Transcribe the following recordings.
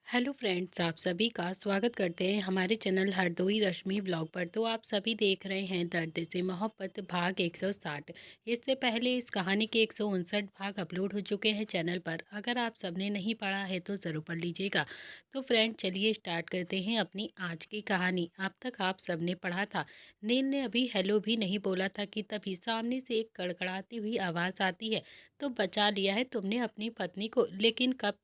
Hello friends, आप सभी का स्वागत करते हैं हमारे चैनल हरदोई रश्मि ब्लॉग पर। तो आप सभी देख रहे हैं दर्द से मोहब्बत भाग 160। इससे पहले इस कहानी के 159 भाग अपलोड हो चुके हैं चैनल पर। अगर आप सबने नहीं पढ़ा है तो ज़रूर पढ़ लीजिएगा। तो फ्रेंड, चलिए स्टार्ट करते हैं अपनी आज की कहानी। अब तक आप सबने पढ़ा था, नील ने अभी हेलो भी नहीं बोला था कि तभी सामने से एक कड़कड़ाती हुई आवाज़ आती है। तो बचा लिया है तुमने अपनी पत्नी को, लेकिन कब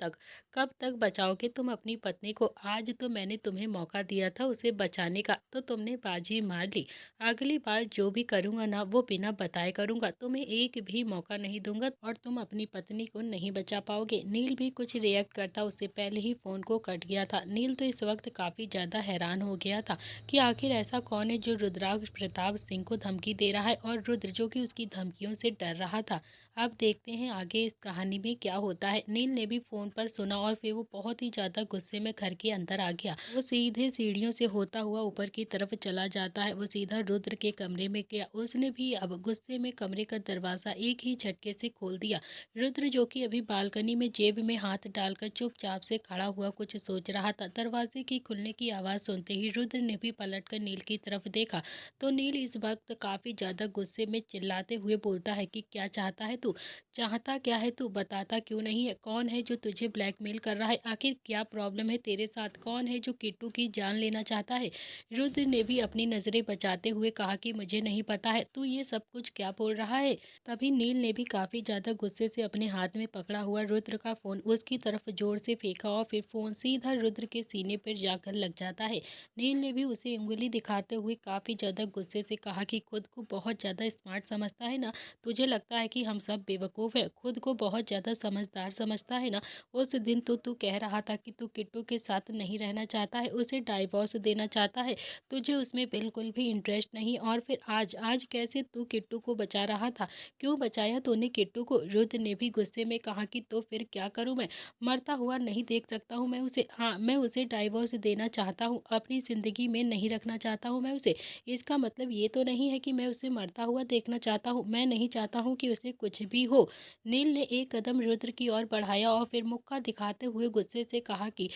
तक बचाओगे तुम अपनी पत्नी को? आज तो मैंने तुम्हें मौका दिया था उसे बचाने का, तो तुमने बाजी मार ली। अगली बार जो भी करूंगा ना, वो बिना बताए करूंगा। तुम्हें एक भी मौका नहीं दूंगा और तुम अपनी पत्नी को नहीं बचा पाओगे। नील भी कुछ रिएक्ट करता उससे पहले ही फोन को कट गया था। नील तो इस वक्त काफी ज्यादा हैरान हो गया था कि आखिर ऐसा कौन है जो रुद्राक्ष प्रताप सिंह को धमकी दे रहा है, और रुद्र जो कि उसकी धमकियों से डर रहा था। अब देखते हैं आगे इस कहानी में क्या होता है। नील ने भी फोन पर सुना और फिर वो बहुत ही ज्यादा गुस्से में घर के अंदर आ गया। वो सीधे सीढ़ियों से होता हुआ ऊपर की तरफ चला जाता है। वो सीधा रुद्र के कमरे में गया। उसने भी अब गुस्से में कमरे का दरवाजा एक ही झटके से खोल दिया। रुद्र जो कि अभी बालकनी में जेब में हाथ डालकर चुपचाप से खड़ा हुआ कुछ सोच रहा था। दरवाजे की खुलने की आवाज सुनते ही रुद्र ने भी पलटकर नील की तरफ देखा। तो नील इस वक्त काफी ज्यादा गुस्से में चिल्लाते हुए बोलता है कि क्या चाहता है तू? चाहता क्या है तू? बताता क्यों नहीं है? कौन है जो तुझे ब्लैकमेल कर रहा है? आखिर क्या प्रॉब्लम है तेरे साथ? कौन है जो किट्टू की जान लेना चाहता है? रुद्र ने भी अपनी नजरें बचाते हुए कहा कि मुझे नहीं पता है, तू ये सब कुछ क्या बोल रहा है? तभी नील ने भी काफी ज्यादा गुस्से से अपने हाथ में पकड़ा हुआ रुद्र का फोन उसकी तरफ जोर से फेंका और फिर फोन सीधा रुद्र के सीने पर जाकर लग जाता है। नील ने भी उसे उंगली दिखाते हुए काफी ज्यादा गुस्से से कहा कि खुद को बहुत ज्यादा स्मार्ट समझता है ना? तुझे लगता है कि हम सब बेवकूफ़ हैं? खुद को बहुत ज़्यादा समझदार समझता है ना? उस दिन तो तू कह रहा था कि तू किट्टू के साथ नहीं रहना चाहता है, उसे डाइवोर्स देना चाहता है, तुझे उसमें बिल्कुल भी इंटरेस्ट नहीं। और फिर आज आज कैसे तू किट्टू को बचा रहा था? क्यों बचाया तूने किट्टू को? रुद्र ने भी गुस्से में कहा कि तो फिर क्या करूं मैं? मरता हुआ नहीं देख सकता हूं मैं उसे? हाँ, मैं उसे डाइवोर्स देना चाहता हूं, अपनी ज़िंदगी में नहीं रखना चाहता हूं मैं उसे। इसका मतलब ये तो नहीं है कि मैं उसे मरता हुआ देखना चाहता हूँ। मैं नहीं चाहता हूँ कि उसे कुछ भी हो। नील ने एक कदम रुद्र की ओर बढ़ाया और फिर मुक्का दिखाते हुए गुस्से से कहा कि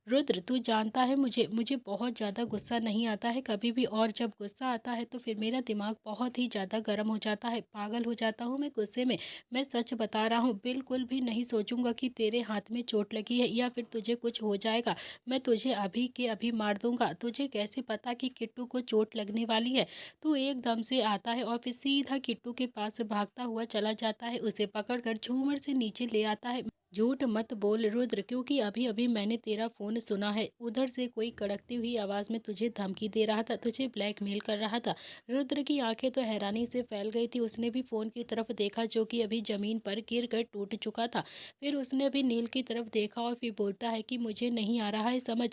रुद्र, तू जानता है मुझे मुझे बहुत ज़्यादा गुस्सा नहीं आता है कभी भी, और जब गुस्सा आता है तो फिर मेरा दिमाग बहुत ही ज़्यादा गर्म हो जाता है, पागल हो जाता हूँ मैं गुस्से में। मैं सच बता रहा हूँ, बिल्कुल भी नहीं सोचूंगा कि तेरे हाथ में चोट लगी है या फिर तुझे कुछ हो जाएगा। मैं तुझे अभी के अभी मार दूंगा। तुझे कैसे पता कि किट्टू को चोट लगने वाली है? तू एकदम से आता है और फिर सीधा किट्टू के पास भागता हुआ चला जाता है, उसे पकड़कर झूमर से नीचे ले आता है। झूठ मत बोल रुद्र, क्योंकि अभी अभी मैंने तेरा फोन सुना है। उधर से कोई कड़कती हुई आवाज में तुझे धमकी दे रहा था, तुझे ब्लैकमेल कर रहा था। रुद्र की आंखें तो हैरानी से फैल गई थी। उसने भी फोन की तरफ देखा जो कि अभी जमीन पर गिर कर टूट चुका था। फिर उसने भी नील की तरफ देखा और फिर बोलता है कि मुझे नहीं आ रहा है समझ,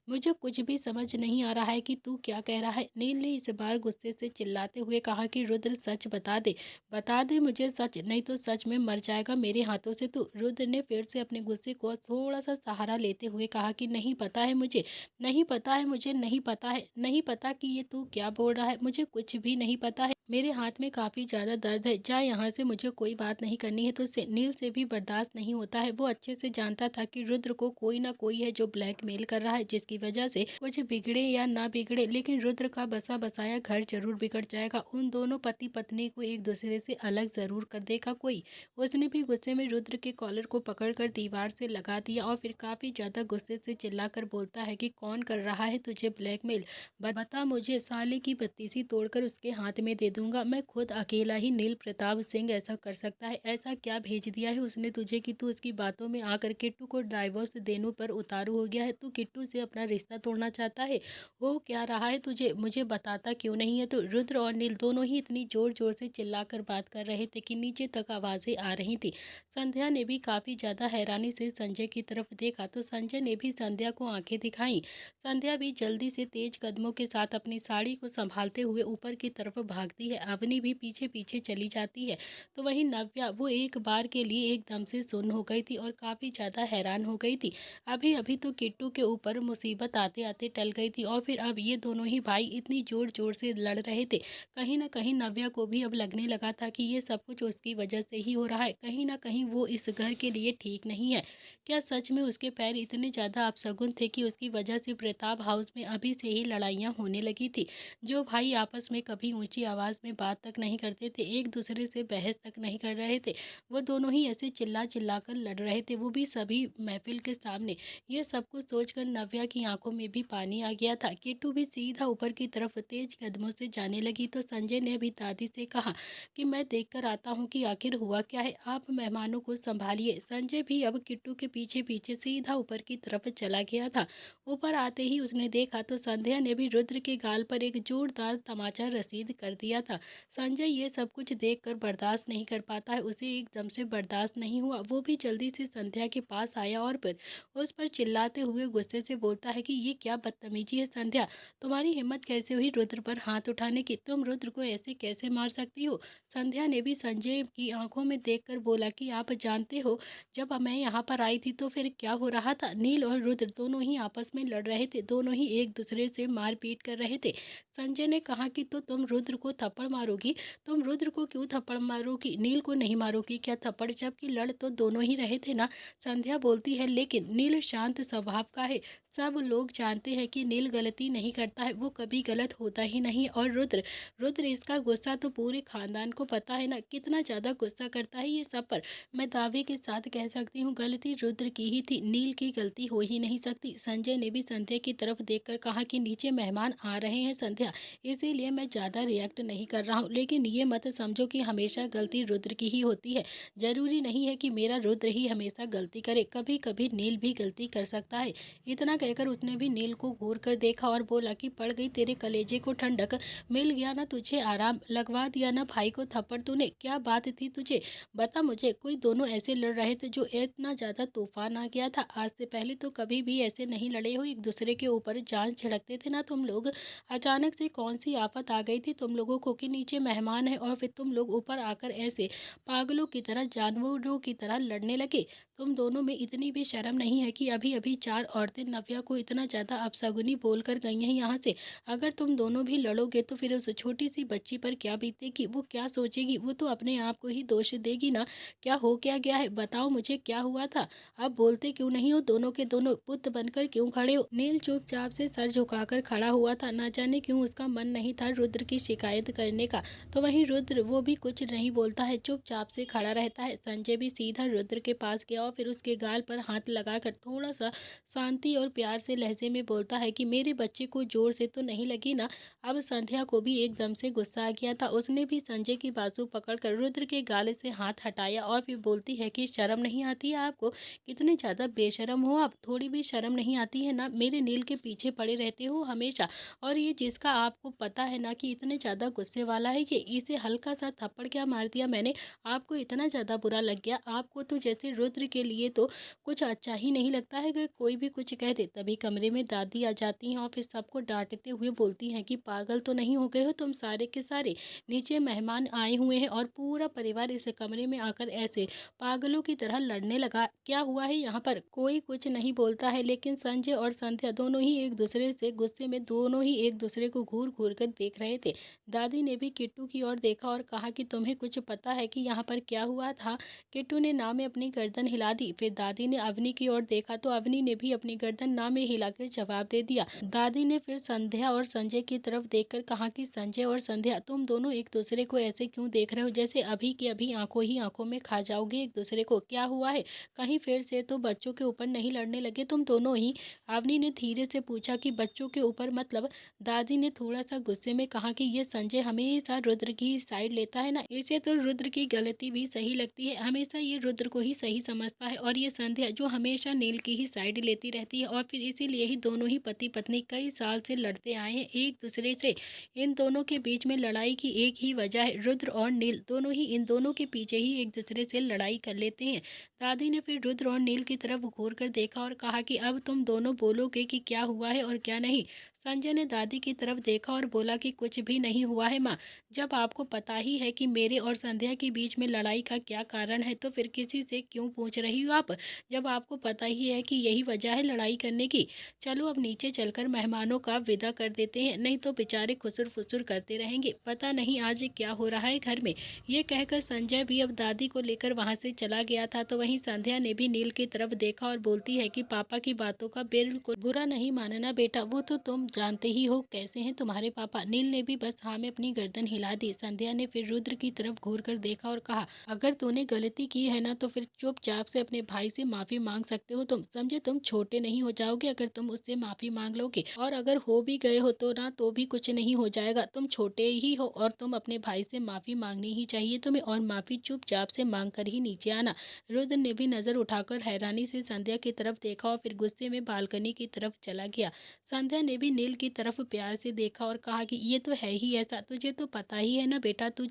मुझे कुछ भी समझ नहीं आ रहा है कि तू क्या कह रहा है। नील ने इस बार गुस्से से चिल्लाते हुए कहा कि रुद्र, सच बता दे मुझे सच, नहीं तो सच में मर जाएगा मेरे हाथों से तू। रुद्र ने फिर से अपने गुस्से को थोड़ा सा सहारा लेते हुए कहा कि नहीं पता है मुझे, नहीं पता है मुझे, नहीं पता है, नहीं पता कि ये तू क्या बोल रहा है, मुझे कुछ भी नहीं पता है। मेरे हाथ में काफी ज्यादा दर्द है, जा यहाँ से, मुझे कोई बात नहीं करनी है तुझसे। नील से भी बर्दाश्त नहीं होता है। वो अच्छे से जानता था कि रुद्र को कोई ना कोई है जो ब्लैकमेल कर रहा है, जिसकी वजह से कुछ बिगड़े या ना बिगड़े, लेकिन रुद्र का बसा बसाया घर जरूर बिगड़ जाएगा। उन दोनों पति पत्नी को एक दूसरे से अलग जरूर कर देगा कोई। उसने भी गुस्से में रुद्र के कॉलर को पकड़कर दीवार से लगा दिया और फिर काफी ज्यादा गुस्से से चिल्लाकर बोलता है कि कौन कर रहा है तुझे ब्लैकमेल? बता मुझे। साले की बत्तीसी तोड़कर उसके हाथ में दे दूंगा मैं खुद अकेला ही। नील प्रताप सिंह ऐसा कर सकता है? ऐसा क्या भेज दिया है उसने तुझे कि तू उसकी बातों में आकर किट्टू को डाइवोर्स देने पर उतारू हो गया है? तू किट्टू से अपना रिश्ता तोड़ना चाहता है? हो क्या रहा है तुझे? मुझे बताता क्यों नहीं है? तो रुद्र और नील दोनों ही इतनी जोर जोर से चिल्लाकर बात कर रहे थे कि नीचे तक आवाजें आ रही थी। संध्या ने भी काफी ज्यादा हैरानी से संजय की तरफ देखा, तो संजय ने भी संध्या को आंखें दिखाई। संध्या भी जल्दी से तेज कदमों के साथ अपनी साड़ी को संभालते हुए ऊपर की तरफ भागती है। अवनी भी पीछे पीछे चली जाती है। तो वहीं नव्या, वो एक बार के लिए एकदम से सुन्न हो गई थी और काफी ज्यादा हैरान हो गई थी। अभी अभी तो किट्टू के ऊपर मुसीबत आते आते टल गई थी और फिर अब ये दोनों ही भाई इतनी जोर जोर से लड़ रहे थे। कहीं ना कहीं नव्या को भी अब लगने लगा था कि ये सब कुछ उसकी वजह से ही हो रहा है। कहीं ना कहीं वो इस घर के लिए ठीक नहीं है। क्या सच में उसके पैर इतने ज़्यादा अपशगुन थे कि उसकी वजह से प्रताप हाउस में अभी से ही लड़ाइयाँ होने लगी थी? जो भाई आपस में कभी ऊंची आवाज़ में बात तक नहीं करते थे, एक दूसरे से बहस तक नहीं कर रहे थे, वो दोनों ही ऐसे चिल्ला चिल्ला कर लड़ रहे थे, वो भी सभी महफिल के सामने। ये सब कुछ सोचकर नव्या की आंखों में भी पानी आ गया था। किट्टू भी सीधा ऊपर की तरफ तेज कदमों से जाने लगी तो संजय ने भी दादी से कहा कि मैं देखकर आता हूँ कि आखिर हुआ क्या है, आप मेहमानों को संभालिए। संजय भी अब किट्टू के पीछे पीछे सीधा ऊपर की तरफ चला गया था। ऊपर आते ही उसने देखा तो संध्या ने भी रुद्र के गाल पर एक जोरदार तमाचा रसीद कर दिया था। संजय ये सब कुछ देखकर बर्दाश्त नहीं कर पाता है, उसे एकदम से बर्दाश्त नहीं हुआ। वो भी जल्दी से संध्या के पास आया और फिर उस पर चिल्लाते हुए गुस्से से बोलता है कि ये क्या बदतमीजी है संध्या, तुम्हारी हिम्मत कैसे हुई रुद्र पर हाथ उठाने की, तुम रुद्र को ऐसे कैसे मार सकती हो? संध्या ने भी संजय की आंखों में देखकर बोला कि आप जानते हो, जब मैं यहाँ पर आई थी तो फिर क्या हो रहा था? नील और रुद्र दोनों ही आपस में लड़ रहे थे, दोनों ही एक दूसरे से मारपीट कर रहे थे। संजय ने कहा कि तो तुम रुद्र को थप्पड़ मारोगी? तुम रुद्र को क्यों थप्पड़ मारोगी, नील को नहीं मारोगी क्या थप्पड़, जबकि लड़ तो दोनों ही रहे थे ना? संध्या बोलती है लेकिन नील शांत स्वभाव का है, सब लोग जानते हैं कि नील गलती नहीं करता है, वो कभी गलत होता ही नहीं। और रुद्र रुद्र इसका गुस्सा तो पूरे खानदान को पता है ना, कितना ज़्यादा गुस्सा करता है ये सब पर। मैं दावे के साथ कह सकती हूँ गलती रुद्र की ही थी, नील की गलती हो ही नहीं सकती। संजय ने भी संध्या की तरफ देखकर कहा कि नीचे मेहमान आ रहे हैं संध्या, इसीलिए मैं ज़्यादा रिएक्ट नहीं कर रहा हूँ, लेकिन ये मत समझो कि हमेशा गलती रुद्र की ही होती है। जरूरी नहीं है कि मेरा रुद्र ही हमेशा गलती करे, कभी कभी नील भी गलती कर सकता है। इतना कहकर उसने भी नील को घूर कर देखा और बोला कि पड़ गई तेरे कलेजे को ठंडक, मिल गया ना तुझे आराम, लगवा दिया ना भाई को थप्पड़ तूने, क्या बात थी तुझे, बता मुझे। कोई दोनों ऐसे लड़ रहे थे जो इतना ज़्यादा तूफान आ गया था? आज से पहले तो कभी भी ऐसे नहीं लड़े हो, एक दूसरे के ऊपर जान छिड़कते थे ना तुम लोग। अचानक से कौन सी आफत आ गई थी तुम लोगों को कि नीचे मेहमान है और फिर तुम लोग ऊपर आकर ऐसे पागलों की तरह, जानवरों की तरह लड़ने लगे? तुम दोनों में इतनी भी शर्म नहीं है कि अभी अभी चार औरतें नव्या को इतना ज़्यादा अपशगुनी बोल कर गई हैं यहाँ से? अगर तुम दोनों भी लड़ोगे तो फिर उस छोटी सी बच्ची पर क्या बीतेगी, वो क्या सोचेगी? वो तो अपने आप को ही दोष देगी ना। क्या हो क्या गया है, बताओ मुझे क्या हुआ था? अब बोलते क्यों नहीं हो, दोनों के दोनों बुत बनकर क्यों खड़े हो? नील चुपचाप से सर झुकाकर खड़ा हुआ था, ना जाने क्यों उसका मन नहीं था रुद्र की शिकायत करने का। तो वहीं रुद्र वो भी कुछ नहीं बोलता है, चुपचाप से खड़ा रहता है। संजय भी सीधा रुद्र के पास गया और फिर उसके गाल पर हाथ लगाकर थोड़ा सा शांति और प्यार से लहजे में बोलता है कि मेरे बच्चे को जोर से तो नहीं लगी ना? अब संध्या को भी एकदम से गुस्सा आ गया था, उसने भी संजय की बाजू पकड़कर रुद्र के गाल से हाथ हटाया और फिर बोलती है कि शर्म नहीं आती है आपको, कितने ज़्यादा बेशर्म हो आप, थोड़ी भी शर्म नहीं आती है ना? मेरे नील के पीछे पड़े रहते हो हमेशा, और ये जिसका आपको पता है ना कि इतने ज़्यादा गुस्से वाला है, ये इसे हल्का सा थप्पड़ क्या मार दिया मैंने, आपको इतना ज़्यादा बुरा लग गया? आपको तो जैसे रुद्र के लिए तो कुछ अच्छा ही नहीं लगता है कि कोई भी कुछ कह दे। तभी कमरे में दादी आ जाती हैं और फिर सबको डांटते हुए बोलती हैं कि पागल तो नहीं हो गए हो तुम सारे के सारे, नीचे मेहमान आए हुए हैं और पूरा परिवार इस कमरे में आकर ऐसे पागलों की तरह लड़ने लगा, क्या हुआ है यहाँ पर? कोई कुछ नहीं बोलता है, लेकिन संजय और संध्या दोनों ही एक दूसरे से गुस्से में दोनों ही एक दूसरे को घूर घूर कर देख रहे थे। दादी ने भी किट्टू की ओर देखा और कहा कि तुम्हें कुछ पता है कि यहाँ पर क्या हुआ था? किट्टू ने ना में अपनी गर्दन हिला दी। फिर दादी ने अवनी की ओर देखा तो अवनी ने भी अपनी गर्दन ना में हिलाकर जवाब दे दिया। दादी ने फिर संध्या और संजय की तरफ देखकर कहा कि संजय और संध्या, तुम दोनों एक दूसरे को ऐसे क्यों देख रहे हो, जैसे अभी के अभी आंखों ही आंखों में खा जाओगे एक दूसरे को? क्या हुआ है, कहीं फिर से तो बच्चों के ऊपर नहीं लड़ने लगे तुम दोनों ही? अवनी ने धीरे से पूछा कि बच्चों के ऊपर मतलब? दादी ने थोड़ा सा गुस्से में कहा कि ये संजय हमेशा रुद्र की साइड लेता है ना, इसे तो रुद्र की गलती भी सही लगती है, हमेशा ये रुद्र को ही सही समझता है, और ये संध्या जो हमेशा नील की ही साइड लेती रहती है, और फिर इसीलिए ही दोनों ही पति पत्नी कई साल से लड़ते आए हैं एक दूसरे से। इन दोनों के बीच में लड़ाई की एक ही वजह है, रुद्र और नील दोनों ही इन दोनों के पीछे ही एक दूसरे से लड़ाई कर लेते हैं। दादी ने फिर रुद्र और नील की तरफ घूर कर देखा और कहा कि अब तुम दोनों बोलोगे कि क्या हुआ है और क्या नहीं। संजय ने दादी की तरफ देखा और बोला कि कुछ भी नहीं हुआ है माँ। जब आपको पता ही है कि मेरे और संध्या के बीच में लड़ाई का क्या कारण है तो फिर किसी से क्यों पूछ रही हो आप? जब आपको पता ही है कि यही वजह है लड़ाई करने की। चलो अब नीचे चलकर मेहमानों का विदा कर देते हैं, नहीं तो बेचारे खुसुर फुसुर करते रहेंगे। पता नहीं आज क्या हो रहा है घर में। ये कहकर संजय भी अब दादी को लेकर वहां से चला गया था। तो वहीं संध्या ने भी नील की तरफ देखा और बोलती है कि पापा की बातों का बिल्कुल बुरा नहीं मानना बेटा, वो तो तुम जानते ही हो कैसे हैं तुम्हारे पापा। नील ने भी बस हाँ में अपनी गर्दन हिला दी। संध्या ने फिर रुद्र की तरफ घूर कर देखा और कहा, अगर तूने गलती की है ना तो फिर चुपचाप से अपने भाई से माफी मांग सकते हो तुम, समझे? तुम छोटे नहीं हो जाओगे अगर तुम उससे माफी मांग लोगे, और अगर हो भी गए हो तो ना तो भी कुछ नहीं हो जाएगा। तुम छोटे ही हो और तुम अपने भाई से माफी मांगनी ही चाहिए तुम्हें, और माफी चुपचाप से मांग कर ही नीचे आना। रुद्र ने भी नजर उठाकर हैरानी से संध्या की तरफ देखा और फिर गुस्से में बालकनी की तरफ चला गया। संध्या ने भी नील की तरफ प्यार से देखा और कहा कि ये तो है ही ऐसा, तुझे तो पता ही है ना बेटा, तू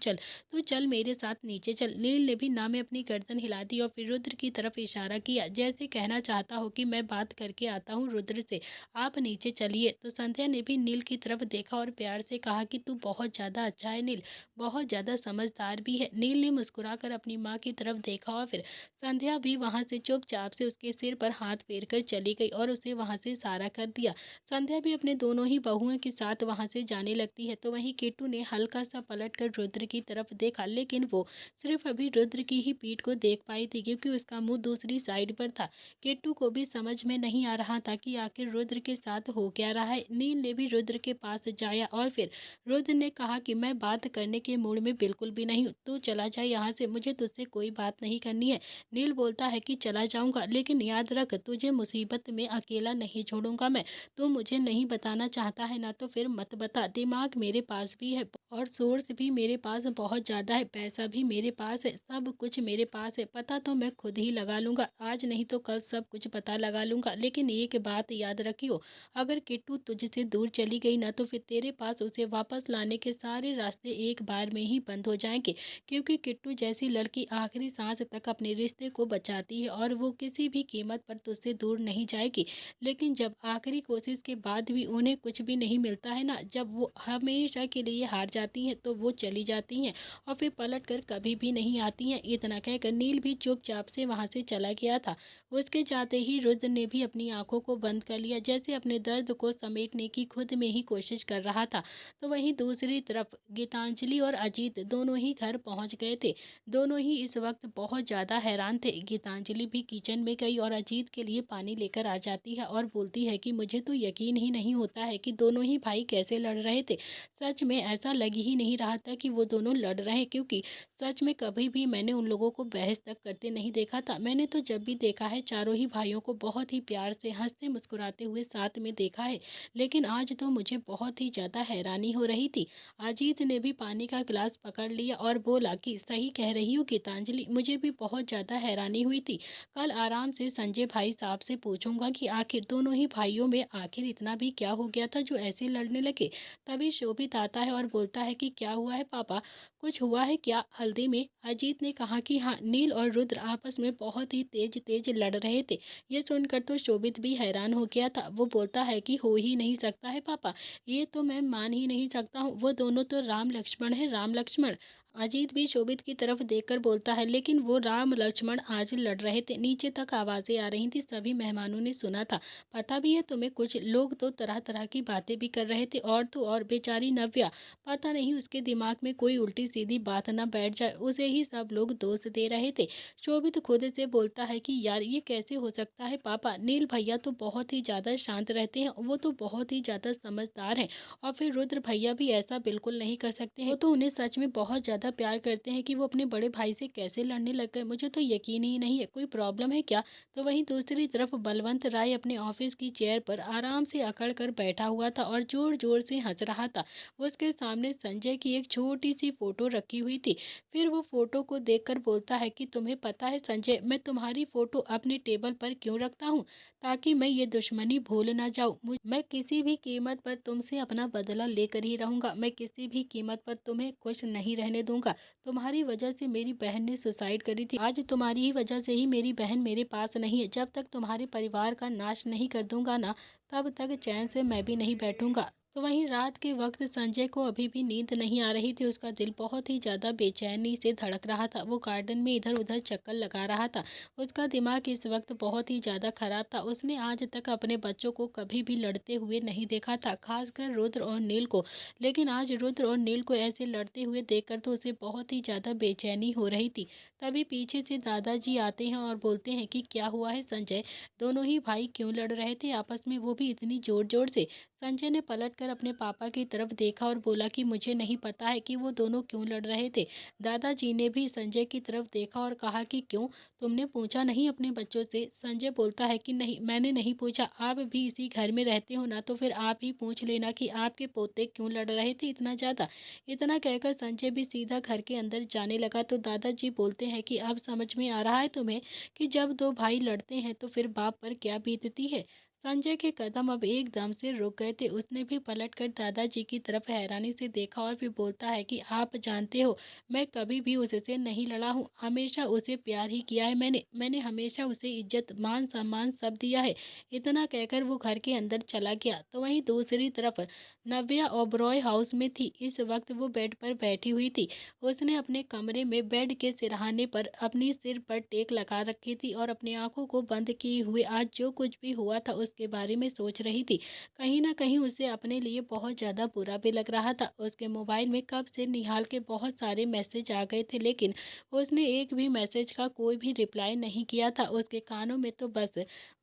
चल मेरे साथ नीचे चल। नील ने भी ना में अपनी गर्दन हिला दी और फिर रुद्र की तरफ इशारा किया, जैसे कहना चाहता हो कि मैं बात करके आता हूँ रुद्र से, आप नीचे चलिए। तो संध्या ने भी नील की तरफ देखा और प्यार से कहा कि तू बहुत ज़्यादा अच्छा है नील, बहुत ज़्यादा समझदार भी है। नील ने मुस्कुराकर अपनी माँ की तरफ देखा और फिर संध्या भी वहां से चुपचाप से उसके सिर पर हाथ फेर कर चली गई और उसे वहां से इशारा कर दिया। संध्या भी अपने दोनों ही बहुओं के साथ वहां से जाने लगती है। तो वहीं किट्टू ने हल्का सा पलट कर रुद्र की तरफ देखा, लेकिन वो सिर्फ अभी रुद्र की ही पीठ को देख पाई थी क्योंकि उसका मुंह दूसरी साइड पर था। किट्टू को भी समझ में नहीं आ रहा था कि आखिर रुद्र के साथ हो क्या रहा है। नील ने भी रुद्र के पास जाया और फिर रुद्र ने कहा कि मैं बात करने के मूड में बिल्कुल भी नहीं हूँ, तू चला जाए यहाँ से, मुझे तुझसे कोई बात नहीं करनी है। नील बोलता है कि चला जाऊंगा, लेकिन याद रख तुझे मुसीबत में अकेला नहीं छोड़ूंगा मैं। तू मुझे नहीं बताना चाहता है ना तो फिर मत बता, दिमाग मेरे पास भी है और सोर्स भी मेरे पास बहुत ज़्यादा है, पैसा भी मेरे पास है, सब कुछ मेरे पास है। पता तो मैं खुद ही लगा लूंगा, आज नहीं तो कल सब कुछ पता लगा लूंगा। लेकिन एक बात याद रखियो, अगर किट्टू तुझसे दूर चली गई ना तो फिर तेरे पास उसे वापस लाने के सारे रास्ते एक बार में ही बंद हो जाएंगे, क्योंकि किट्टू जैसी लड़की आखिरी सांस तक अपने रिश्ते को बचाती है और वो किसी भी कीमत पर तुझसे दूर नहीं जाएगी। लेकिन जब आखिरी कोशिश के बाद भी उन्हें कुछ भी नहीं मिलता है ना, जब वो हमेशा के लिए हार जाती हैं तो वो चली जाती हैं और फिर पलट कर कभी भी नहीं आती हैं। इतना कहकर नील भी चुपचाप से वहां से चला गया था। उसके जाते ही रुद्र ने भी अपनी आंखों को बंद कर लिया, जैसे अपने दर्द को समेटने की खुद में ही कोशिश कर रहा था। तो वहीं दूसरी तरफ गीतांजलि और अजीत दोनों ही घर पहुंच गए थे। दोनों ही इस वक्त बहुत ज़्यादा हैरान थे। गीतांजलि भी किचन में गई और अजीत के लिए पानी लेकर आ जाती है और बोलती है कि मुझे तो यकीन ही नहीं होता है कि दोनों ही भाई कैसे लड़ रहे थे। सच में ऐसा लग ही नहीं रहा था कि वो दोनों लड़ रहे हैं, क्योंकि सच में कभी भी मैंने उन लोगों को बहस तक करते नहीं देखा था। मैंने तो जब भी देखा है चारों ही भाइयों को बहुत ही प्यार से हंसते मुस्कुराते हुए साथ में देखा है, लेकिन आज तो मुझे बहुत ही ज़्यादा हैरानी हो रही थी। अजीत ने भी पानी का गिलास पकड़ लिया और बोला कि सही कह रही हो गीतांजलि, मुझे भी बहुत ज़्यादा हैरानी हुई थी। कल आराम से संजय भाई साहब से पूछूंगा कि आखिर दोनों ही भाइयों में आखिर इतना भी क्या हो गया था जो ऐसे लड़ने लगे। तभी शोभित आता है और बोलता है कि क्या हुआ है पापा, कुछ हुआ है क्या हल्दी में? अजीत ने कहा कि हाँ, नील और रुद्र आपस में बहुत ही तेज तेज लड़ रहे थे। ये सुनकर तो शोभित भी हैरान हो गया था। वो बोलता है कि हो ही नहीं सकता है पापा, ये तो मैं मान ही नहीं सकता हूँ, वो दोनों तो राम लक्ष्मण है, राम लक्ष्मण। अजीत भी शोभित की तरफ देखकर बोलता है, लेकिन वो राम लक्ष्मण आज लड़ रहे थे। नीचे तक आवाजें आ रही थी, सभी मेहमानों ने सुना था। पता भी है तुम्हें, कुछ लोग तो तरह तरह की बातें भी कर रहे थे, और तो और बेचारी नव्या, पता नहीं उसके दिमाग में कोई उल्टी सीधी बात ना बैठ जाए, उसे ही सब लोग दोष दे रहे थे। शोभित खुद से बोलता है कि यार ये कैसे हो सकता है पापा, नील भैया तो बहुत ही ज्यादा शांत रहते हैं, वो तो बहुत ही ज्यादा समझदार हैं, और फिर रुद्र भैया भी ऐसा बिल्कुल नहीं कर सकते हैं। वो तो उन्हें सच में बहुत ज्यादा प्यार करते हैं कि वो अपने बड़े भाई से कैसे लड़ने लग गए, मुझे तो यकीन ही नहीं है, कोई प्रॉब्लम है क्या? तो वहीं दूसरी तरफ बलवंत राय अपने ऑफिस की चेयर पर आराम से अकड़ कर बैठा हुआ था और जोर जोर से हंस रहा था। उसके सामने संजय की एक छोटी सी फोटो रखी हुई थी। फिर वो फोटो को देखकर बोलता है कि तुम्हें पता है संजय, मैं तुम्हारी फोटो अपने टेबल पर क्यों रखता हूँ? ताकि मैं ये दुश्मनी भूल ना जाऊँ। मैं किसी भी कीमत पर तुमसे अपना बदला लेकर ही रहूंगा, मैं किसी भी कीमत पर तुम्हें खुश नहीं रहने दूंगा। तुम्हारी वजह से मेरी बहन ने सुसाइड करी थी। आज तुम्हारी ही वजह से ही मेरी बहन मेरे पास नहीं है। जब तक तुम्हारे परिवार का नाश नहीं कर दूंगा ना, तब तक चैन से मैं भी नहीं बैठूंगा। तो वहीं रात के वक्त संजय को अभी भी नींद नहीं आ रही थी। उसका दिल बहुत ही ज़्यादा बेचैनी से धड़क रहा था। वो गार्डन में इधर उधर चक्कर लगा रहा था। उसका दिमाग इस वक्त बहुत ही ज़्यादा खराब था। उसने आज तक अपने बच्चों को कभी भी लड़ते हुए नहीं देखा था, खासकर रुद्र और नील को। लेकिन आज रुद्र और नील को ऐसे लड़ते हुए देखकर तो उसे बहुत ही ज़्यादा बेचैनी हो रही थी। तभी पीछे से दादाजी आते हैं और बोलते हैं कि क्या हुआ है संजय, दोनों ही भाई क्यों लड़ रहे थे आपस में, वो भी इतनी जोर जोर से। संजय ने पलटकर अपने पापा की तरफ देखा और बोला कि मुझे नहीं पता है कि वो दोनों क्यों लड़ रहे थे। दादाजी ने भी संजय की तरफ देखा और कहा कि क्यों, तुमने पूछा नहीं अपने बच्चों से? संजय बोलता है कि नहीं, मैंने नहीं पूछा। आप भी इसी घर में रहते हो ना, तो फिर आप ही पूछ लेना कि आपके पोते क्यों लड़ रहे थे इतना ज़्यादा। इतना कहकर संजय भी सीधा घर के अंदर जाने लगा। तो दादाजी बोलते हैं कि अब समझ में आ रहा है तुम्हें कि जब दो भाई लड़ते हैं तो फिर बाप पर क्या बीतती है। संजय के कदम अब एकदम से रुक गए थे। उसने भी पलटकर दादाजी की तरफ हैरानी से देखा और फिर बोलता है कि आप जानते हो, मैं कभी भी उससे नहीं लड़ा हूँ, हमेशा उसे प्यार ही किया है। मैंने हमेशा उसे इज्जत मान सम्मान सब दिया है। इतना कहकर वो घर के अंदर चला गया। तो वहीं दूसरी तरफ नव्या ओबरॉय हाउस में थी। इस वक्त वो बेड पर बैठी हुई थी। उसने अपने कमरे में बेड के सिरहाने पर अपनी सिर पर टेक लगा रखी थी और अपनी आंखों को बंद किए हुए आज जो कुछ भी हुआ था उसके बारे में सोच रही थी। कहीं ना कहीं उसे अपने लिए बहुत ज़्यादा बुरा भी लग रहा था। उसके मोबाइल में कब से निहाल के बहुत सारे मैसेज आ गए थे, लेकिन उसने एक भी मैसेज का कोई भी रिप्लाई नहीं किया था। उसके कानों में तो बस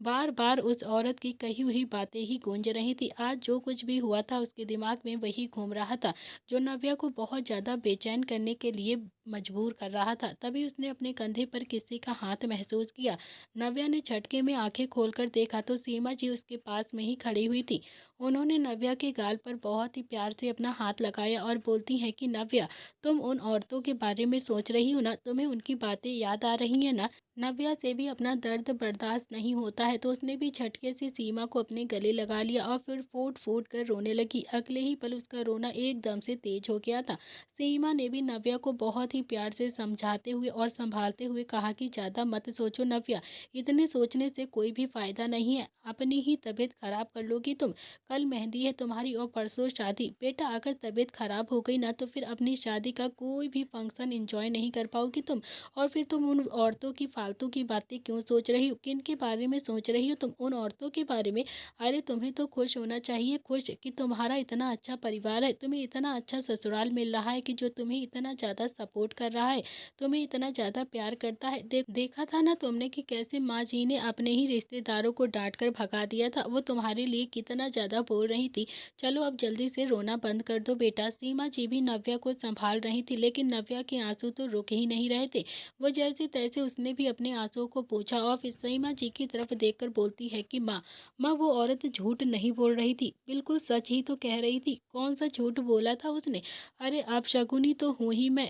बार बार उस औरत की कही हुई बातें ही गूंज रही थी। आज जो कुछ भी हुआ था उसके दिमाग में वही घूम रहा था, जो नव्या को बहुत ज़्यादा बेचैन करने के लिए मजबूर कर रहा था। तभी उसने अपने कंधे पर किसी का हाथ महसूस किया। नव्या ने झटके में आंखें खोलकर देखा तो सीमा जी उसके पास में ही खड़ी हुई थी। उन्होंने नव्या के गाल पर बहुत ही प्यार से अपना हाथ लगाया और बोलती हैं कि नव्या, तुम उन औरतों के बारे में सोच रही हो ना, तुम्हें उनकी बातें याद आ रही हैं ना? नव्या से भी अपना दर्द बर्दाश्त नहीं होता है, तो उसने भी झटके से सीमा को अपने गले लगा लिया और फिर फूट फूट कर रोने लगी। अगले ही पल उसका रोना एकदम से तेज हो गया था। सीमा ने भी नव्या को बहुत ही प्यार से समझाते हुए और संभालते हुए कहा कि ज़्यादा मत सोचो नव्या, इतने सोचने से कोई भी फायदा नहीं है, अपनी ही तबीयत खराब कर लोगी तुम। कल मेहंदी है तुम्हारी और परसों शादी। बेटा, अगर तबीयत खराब हो गई ना तो फिर अपनी शादी का कोई भी फंक्शन एंजॉय नहीं कर पाओगी तुम। और फिर तुम उन औरतों की फालतू की बातें क्यों सोच रही हो? किन के बारे में सोच रही हो तुम? उन औरतों के बारे में? अरे तुम्हें तो खुश होना चाहिए, खुश कि तुम्हारा इतना अच्छा परिवार है, तुम्हें इतना अच्छा ससुराल मिल रहा है कि जो तुम्हें इतना ज़्यादा सपोर्ट कर रहा है, तुम्हें इतना ज़्यादा प्यार करता है। देखा था ना तुमने कि कैसे माँ जी ने अपने ही रिश्तेदारों को डांट कर भगा दिया था, वो तुम्हारे लिए कितना ज़्यादा बोल रही थी। चलो अब जल्दी से रोना बंद कर दो बेटा। सीमा जी भी नव्या को संभाल रही थी, लेकिन नव्या के आंसू तो रुक ही नहीं रहे थे। वो जैसे तैसे उसने भी अपने आंसुओं को पोंछा और फिर सईमा जी की तरफ देखकर बोलती है कि माँ, वो औरत झूठ नहीं बोल रही थी, बिल्कुल सच ही तो कह रही थी। कौन सा झूठ बोला था उसने? अरे अपशगुनी तो हूँ ही मैं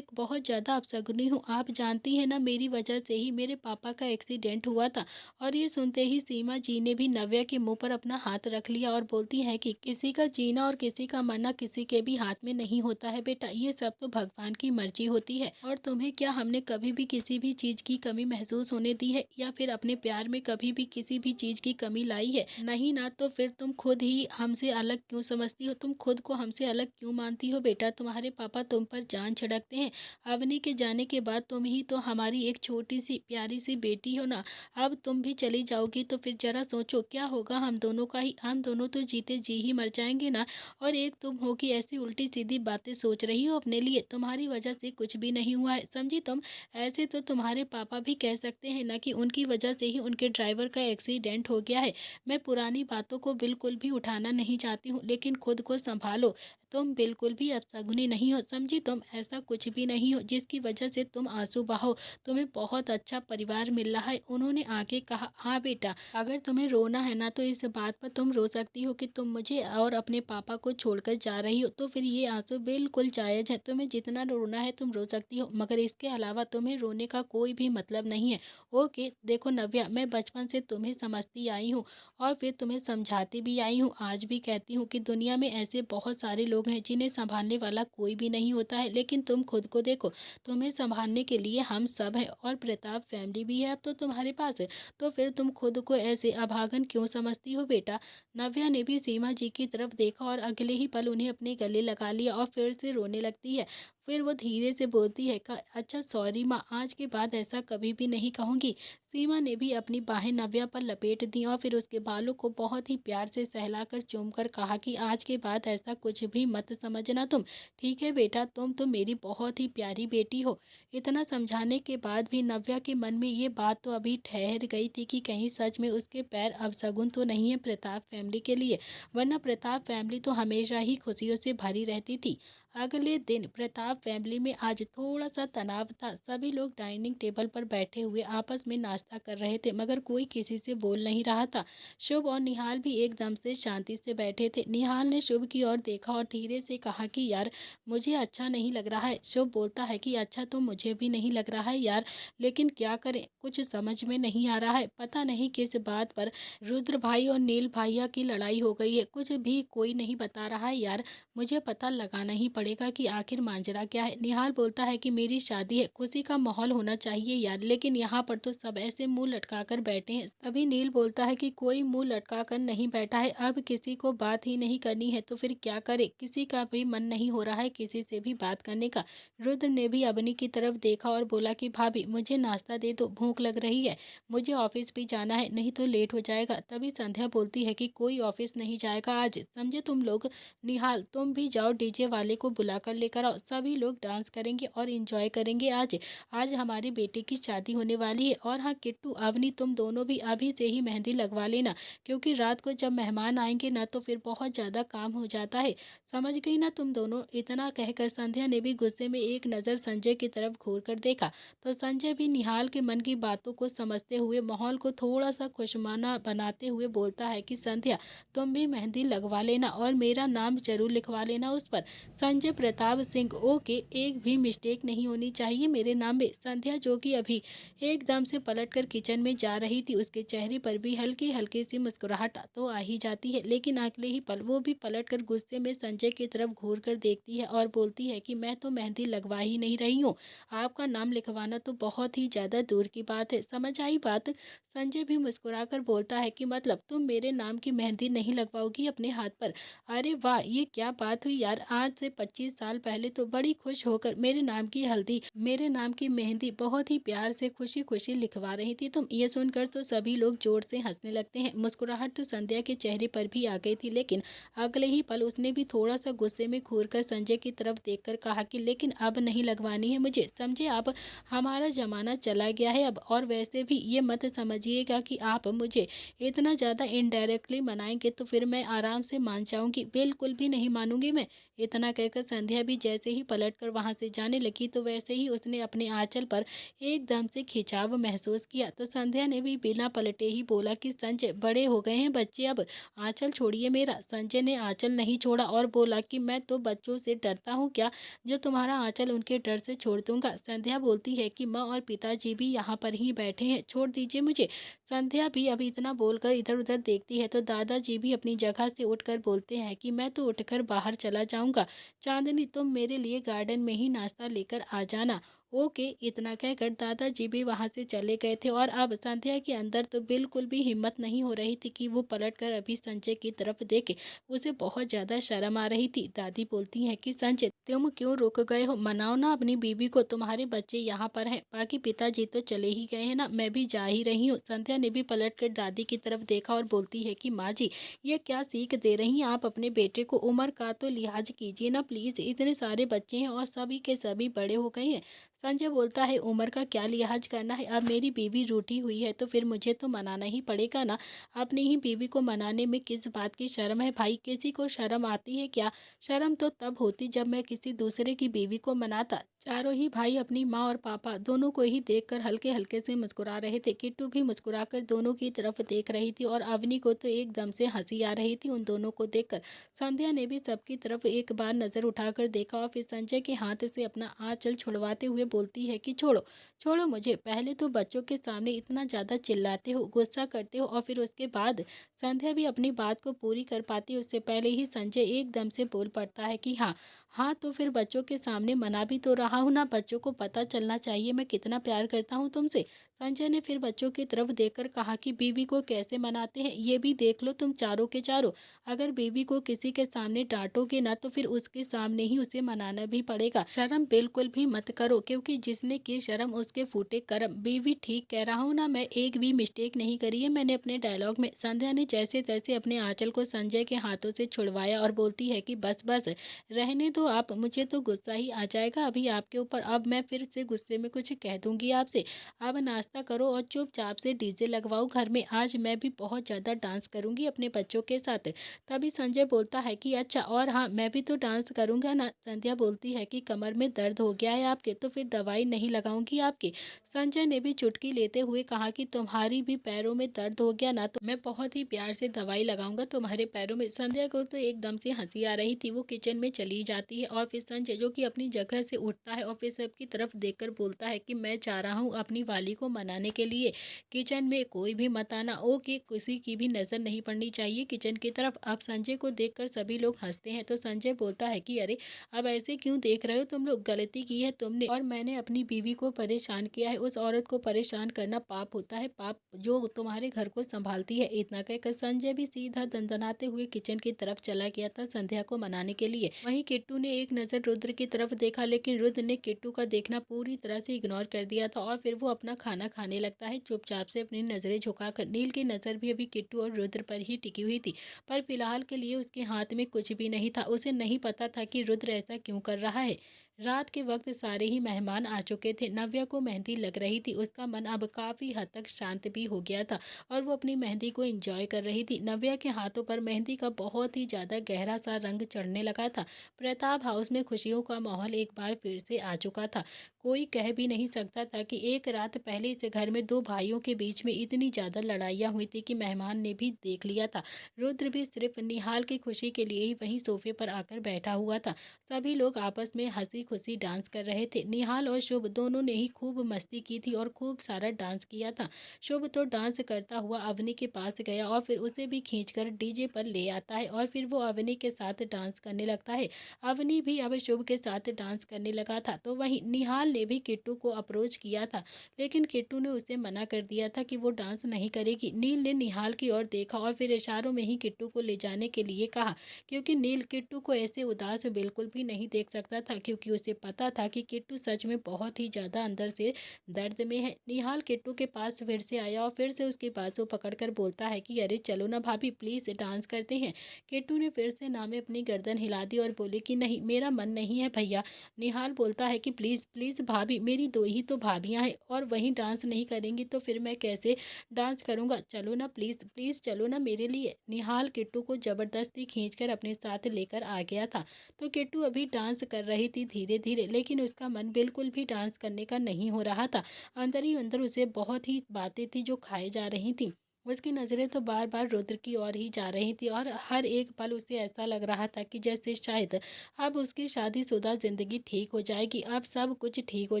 बहुत ज़्यादा अपशगुनी हूँ। आप जानती हैं ना, मेरी वजह से ही मेरे पापा का एक्सीडेंट हुआ था। और ये सुनते ही सीमा जी ने भी नव्या के मुंह पर अपना हाथ रख लिया और बोलती है कि किसी का जीना और किसी का मरना किसी के भी हाथ में नहीं होता है बेटा, ये सब तो भगवान की मर्जी होती है। और तुम्हें क्या हमने कभी भी किसी भी चीज की कमी महसूस होने दी है, या फिर अपने प्यार में कभी भी किसी भी चीज की कमी लाई है? नहीं ना, तो फिर तुम खुद ही हमसे अलग क्यों समझती हो? तुम खुद को हमसे अलग क्यों मानती हो बेटा? तुम्हारे पापा तुम पर जान छिड़कते हैं। अवनी के जाने के बाद तुम ही तो हमारी एक छोटी सी प्यारी सी बेटी हो ना। अब तुम भी चली जाओगी तो फिर जरा सोचो क्या होगा हम दोनों का ही। हम दोनों तो जीते जी ही मर जाएंगे ना। और एक तुम हो कि ऐसी उल्टी सीधी बातें सोच रही हो अपने लिए। तुम्हारी वजह से कुछ भी नहीं हुआ है, समझी तुम? ऐसे तो तुम्हारे पापा भी कह सकते हैं ना कि उनकी वजह से ही उनके ड्राइवर का एक्सीडेंट हो गया है। मैं पुरानी बातों को बिल्कुल भी उठाना नहीं चाहती हूँ, लेकिन खुद को संभालो। तुम बिल्कुल भी अपशगुनी नहीं हो, समझी तुम? ऐसा कुछ भी नहीं हो जिसकी वजह से तुम आंसू बहाओ। तुम्हें बहुत अच्छा परिवार मिल रहा है। उन्होंने आगे कहा, हाँ बेटा, अगर तुम्हें रोना है ना तो इस बात पर तुम रो सकती हो कि तुम मुझे और अपने पापा को छोड़कर जा रही हो, तो फिर ये आंसू बिल्कुल जायज है। तुम्हें जितना रोना है तुम रो सकती हो, मगर इसके अलावा तुम्हें रोने का कोई भी मतलब नहीं है। ओके, देखो नव्या, मैं बचपन से तुम्हें समझती आई हूँ और फिर तुम्हें समझाती भी आई हूँ। आज भी कहती हूँ कि दुनिया में ऐसे बहुत सारे लोग लोग हैं जिन्हें संभालने वाला कोई भी नहीं होता है, लेकिन तुम खुद को देखो, तुम्हें संभालने के लिए हम सब हैं और प्रताप फैमिली भी है अब तो तुम्हारे पास। तो फिर तुम खुद को ऐसे अभागन क्यों समझती हो बेटा? नव्या ने भी सीमा जी की तरफ देखा और अगले ही पल उन्हें अपने गले लगा लिया और फिर से रोने लगती है। फिर वो धीरे से बोलती है का अच्छा सॉरी माँ, आज के बाद ऐसा कभी भी नहीं कहूँगी। सीमा ने भी अपनी बाहें नव्या पर लपेट दी और फिर उसके बालों को बहुत ही प्यार से सहलाकर चूमकर कहा कि आज के बाद ऐसा कुछ भी मत समझना तुम। ठीक है बेटा, तुम तो मेरी बहुत ही प्यारी बेटी हो। इतना समझाने के बाद भी नव्या के मन में ये बात तो अभी ठहर गई थी कि कहीं सच में उसके पैर अपशगुन तो नहीं है प्रताप फैमिली के लिए, वरना प्रताप फैमिली तो हमेशा ही खुशियों से भरी रहती थी। अगले दिन प्रताप फैमिली में आज थोड़ा सा तनाव था। सभी लोग डाइनिंग टेबल पर बैठे हुए आपस में नाश्ता कर रहे थे, मगर कोई किसी से बोल नहीं रहा था। शुभ और निहाल भी एकदम से शांति से बैठे थे। निहाल ने शुभ की ओर देखा और धीरे से कहा कि यार, मुझे अच्छा नहीं लग रहा है। शुभ बोलता है कि अच्छा तो मुझे भी नहीं लग रहा है यार, लेकिन क्या करें, कुछ समझ में नहीं आ रहा है। पता नहीं किस बात पर रुद्र भाई और नील भैया की लड़ाई हो गई है, कुछ भी कोई नहीं बता रहा है यार। मुझे पता लगाना ही पड़ेगा कि आखिर मांजरा क्या है। निहाल बोलता है कि मेरी शादी है, खुशी का माहौल होना चाहिए यार, लेकिन यहाँ पर तो सब ऐसे मुंह लटका कर बैठे हैं। तभी नील बोलता है कि कोई मुंह लटका कर नहीं बैठा है, अब किसी को बात ही नहीं करनी है तो फिर क्या करे, किसी का भी मन नहीं हो रहा है किसी से भी बात करने का। रुद्र ने भी अवनी की तरफ देखा और बोला कि भाभी मुझे नाश्ता दे दो, भूख लग रही है, मुझे ऑफिस भी जाना है, नहीं तो लेट हो जाएगा। तभी संध्या बोलती है कि कोई ऑफिस नहीं जाएगा आज, समझे तुम लोग। निहाल तुम भी जाओ, डीजे वाले को बुलाकर लेकर आओ, सभी लोग डांस करेंगे और एंजॉय करेंगे। आज आज हमारे बेटे की शादी होने वाली है। और हाँ किट्टू, अवनी, तुम दोनों भी अभी से ही मेहंदी लगवा लेना, क्योंकि रात को जब मेहमान आएंगे ना तो फिर बहुत ज़्यादा काम हो जाता है। समझ गई ना तुम दोनों? इतना कहकर संध्या ने भी गुस्से में एक नज़र संजय की तरफ घूर कर देखा, तो संजय भी निहाल के मन की बातों को समझते हुए माहौल को थोड़ा सा खुशमाना बनाते हुए बोलता है कि संध्या, तुम भी मेहंदी लगवा लेना और मेरा नाम जरूर लिखवा लेना उस पर, संजय प्रताप सिंह। ओके, एक भी मिस्टेक नहीं होनी चाहिए मेरे नाम में। संध्या जो कि अभी एकदम से पलटकर किचन में जा रही थी, उसके चेहरे पर भी हल्की हल्की सी मुस्कुराहट तो आ ही जाती है, लेकिन अगले ही पल वो भी पलटकर गुस्से में संजय की तरफ घूर कर देखती है और बोलती है कि मैं तो मेहंदी लगवा ही नहीं रही हूँ, आपका नाम लिखवाना तो बहुत ही ज़्यादा दूर की बात है। समझ आई बात? संजय भी मुस्कुराकर बोलता है कि मतलब तुम मेरे नाम की मेहंदी नहीं लगवाओगी अपने हाथ पर? अरे वाह, ये क्या बात हुई यार, आज से 25 साल पहले तो बड़ी खुश होकर मेरे नाम की हल्दी, मेरे नाम की मेहंदी बहुत ही प्यार से खुशी खुशी लिखवा रही थी तुम। ये सुनकर तो सभी लोग जोर से हंसने लगते हैं। मुस्कुराहट तो संध्या के चेहरे पर भी आ गई थी, लेकिन अगले ही पल उसने भी थोड़ा सा गुस्से में घूर कर संजय की तरफ देखकर कहा कि लेकिन अब नहीं लगवानी है मुझे, समझे आप, हमारा जमाना चला गया है अब। और वैसे भी ये मत समझिएगा कि आप मुझे इतना ज़्यादा इनडायरेक्टली मनाएंगे तो फिर मैं आराम से मान जाऊंगी, बिल्कुल भी नहीं मानूंगी मैं। इतना कहकर संध्या भी जैसे ही पलटकर वहां से जाने लगी तो वैसे ही उसने अपने आंचल पर एकदम से खिंचाव महसूस किया, तो संध्या ने भी बिना पलटे ही बोला कि संजय, बड़े हो गए हैं बच्चे अब, आंचल छोड़िए मेरा। संजय ने आंचल नहीं छोड़ा और बोला कि मैं तो बच्चों से डरता हूँ क्या, जो तुम्हारा आंचल उनके डर से छोड़ दूंगा। संध्या बोलती है कि माँ और पिताजी भी यहाँ पर ही बैठे हैं, छोड़ दीजिए मुझे। संध्या भी अभी इतना बोलकर इधर उधर देखती है तो दादाजी भी अपनी जगह से उठकर बोलते हैं कि मैं तो उठकर बाहर चला जाऊंगा, चांदनी तुम मेरे लिए गार्डन में ही नाश्ता लेकर आ जाना। ओके, इतना कहकर दादाजी भी वहां से चले गए थे और अब संध्या के अंदर तो बिल्कुल भी हिम्मत नहीं हो रही थी कि वो पलटकर अभी संजय की तरफ देखे। उसे बहुत ज्यादा शर्म आ रही थी। दादी बोलती है कि संजय, तुम क्यों रुक गए हो, मनाओ ना अपनी बीवी को, तुम्हारे बच्चे यहाँ पर हैं, बाकी पिताजी तो चले ही गए हैं ना, मैं भी जा ही रही हूँ। संध्या ने भी पलटकर दादी की तरफ देखा और बोलती है कि माँ जी, ये क्या सीख दे रही हैं आप अपने बेटे को, उम्र का तो लिहाज कीजिए ना प्लीज, इतने सारे बच्चे हैं और सभी के सभी बड़े हो गए हैं। संजय बोलता है उम्र का क्या लिहाज करना है, अब मेरी बीवी रूठी हुई है तो फिर मुझे तो मनाना ही पड़ेगा ना। अपनी ही बीवी को मनाने में किस बात की शर्म है भाई, किसी को शर्म आती है क्या? शर्म तो तब होती जब मैं किसी दूसरे की बीवी को मनाता। चारों ही भाई अपनी माँ और पापा दोनों को ही देखकर हल्के हल्के से मुस्कुरा रहे थे। किट्टू भी मुस्कुराकर दोनों की तरफ देख रही थी और अवनी को तो एकदम से हंसी आ रही थी उन दोनों को देखकर। संध्या ने भी सबकी तरफ एक बार नजर उठाकर देखा और फिर संजय के हाथ से अपना आंचल छुड़वाते हुए बोलती है कि छोड़ो, छोड़ो मुझे। पहले तो बच्चों के सामने इतना ज़्यादा चिल्लाते हो, गुस्सा करते हो और फिर उसके बाद संध्या भी अपनी बात को पूरी कर पाती उससे पहले ही संजय एकदम से बोल पड़ता है कि हाँ, हाँ तो फिर बच्चों के सामने मना भी तो रहा हूँ ना, बच्चों को पता चलना चाहिए मैं कितना प्यार करता हूँ तुमसे। संजय ने फिर बच्चों की तरफ देखकर कहा कि बीवी को कैसे मनाते हैं ये भी देख लो तुम चारों के चारों। अगर बीवी को किसी के सामने डांटोगे ना तो फिर उसके सामने ही उसे मनाना भी पड़ेगा। शर्म बिल्कुल भी मत करो, क्योंकि जिसने की शर्म उसके फूटे कर्म। बीवी ठीक कह रहा हूँ ना, मैं एक भी मिस्टेक नहीं करी है मैंने अपने डायलॉग में। संध्या ने जैसे तैसे अपने आंचल को संजय के हाथों से छुड़वाया और बोलती है कि बस बस रहने दो आप, मुझे तो गुस्सा ही आ जाएगा अभी आपके ऊपर। अब मैं फिर से गुस्से में कुछ कह दूंगी आपसे। अब नाश्ता करो और चुपचाप से डीजे लगवाओ घर में, आज मैं भी बहुत ज़्यादा डांस करूंगी अपने बच्चों के साथ। तभी संजय बोलता है कि अच्छा और हाँ मैं भी तो डांस करूंगा ना। संध्या बोलती है कि कमर में दर्द हो गया है आपके, तो फिर दवाई नहीं लगाऊंगी आपकी। संजय ने भी चुटकी लेते हुए कहा कि तुम्हारी भी पैरों में दर्द हो गया ना तो मैं बहुत ही प्यार से दवाई लगाऊंगा तुम्हारे पैरों में। संध्या को तो एकदम से हंसी आ रही थी, वो किचन में चली जाती है और फिर संजय जो कि अपनी जगह से उठता है और फिर सबकी तरफ देखकर बोलता है कि मैं जा रहा हूँ अपनी वाली को मनाने के लिए। किचन में कोई भी मत आना, ओ कि किसी की भी नज़र नहीं पड़नी चाहिए किचन की तरफ। अब संजय को देखकर सभी लोग हंसते हैं तो संजय बोलता है कि अरे अब ऐसे क्यों देख रहे हो तुम लोग, गलती की है तुमने और मैंने अपनी बीवी को परेशान किया है। उस औरत को परेशान करना पाप होता है, पाप जो तुम्हारे घर को संभालती है। इतना कहकर संजय भी सीधा दंदनाते हुए किचन की तरफ चला गया था संध्या को मनाने के लिए। वहीं किट्टू ने एक नज़र रुद्र की तरफ देखा, लेकिन रुद्र ने किट्टू का देखना पूरी तरह से इग्नोर कर दिया था और फिर वो अपना खाना खाने लगता है चुपचाप से अपनी नज़रें झुकाकर। नील की नज़र भी अभी किट्टू और रुद्र पर ही टिकी हुई थी, पर फिलहाल के लिए उसके हाथ में कुछ भी नहीं था। उसे नहीं पता था कि रुद्र ऐसा क्यों कर रहा है। रात के वक्त सारे ही मेहमान आ चुके थे। नव्या को मेहंदी लग रही थी, उसका मन अब काफ़ी हद तक शांत भी हो गया था और वो अपनी मेहंदी को एंजॉय कर रही थी। नव्या के हाथों पर मेहंदी का बहुत ही ज़्यादा गहरा सा रंग चढ़ने लगा था। प्रताप हाउस में खुशियों का माहौल एक बार फिर से आ चुका था। कोई कह भी नहीं सकता था कि एक रात पहले से घर में दो भाइयों के बीच में इतनी ज़्यादा लड़ाइयाँ हुई थी कि मेहमान ने भी देख लिया था। रुद्र भी सिर्फ निहाल की खुशी के लिए ही वहीं सोफे पर आकर बैठा हुआ था। सभी लोग आपस में हंसी खुशी डांस कर रहे थे। निहाल और शुभ दोनों ने ही खूब मस्ती की थी और खूब सारा डांस किया था। शुभ तो डांस करता हुआ अवनी के पास गया और फिर उसे भी खींचकर डीजे पर ले आता है और फिर वो अवनी के साथ डांस करने लगता है। अवनी भी अब शुभ के साथ डांस करने लगा था। तो वहीं निहाल ने भी किट्टू को अप्रोच किया था, लेकिन किट्टू ने उसे मना कर दिया था कि वो डांस नहीं करेगी। नील ने निहाल की ओर देखा और फिर इशारों में ही किट्टू को ले जाने के लिए कहा, क्योंकि नील किट्टू को ऐसे उदास बिल्कुल भी नहीं देख सकता था, क्योंकि उसे पता था कि किट्टू सच में बहुत ही ज़्यादा अंदर से दर्द में है। निहाल किट्टू के पास फिर से आया और फिर से उसके बाजू पकड़कर बोलता है कि अरे चलो ना भाभी, प्लीज़ डांस करते हैं। किट्टू ने फिर से ना में अपनी गर्दन हिला दी और बोले कि नहीं, मेरा मन नहीं है भैया। निहाल बोलता है कि प्लीज़ प्लीज़ भाभी, मेरी दो ही तो भाभियाँ हैं और वहीं डांस नहीं करेंगी तो फिर मैं कैसे डांस करूँगा, चलो ना प्लीज़ प्लीज़ चलो ना मेरे लिए। निहाल किट्टू को ज़बरदस्ती खींचकर अपने साथ लेकर आ गया था। तो किट्टू अभी डांस कर रही थी धीरे धीरे, लेकिन उसका मन बिल्कुल भी डांस करने का नहीं हो रहा था। अंदर ही अंदर उसे बहुत ही बातें थी जो खाई जा रही थी। उसकी नज़रें तो बार बार रुद्र की ओर ही जा रही थी और हर एक पल उसे ऐसा लग रहा था कि जैसे शायद अब उसकी शादीशुदा ज़िंदगी ठीक हो जाएगी, अब सब कुछ ठीक हो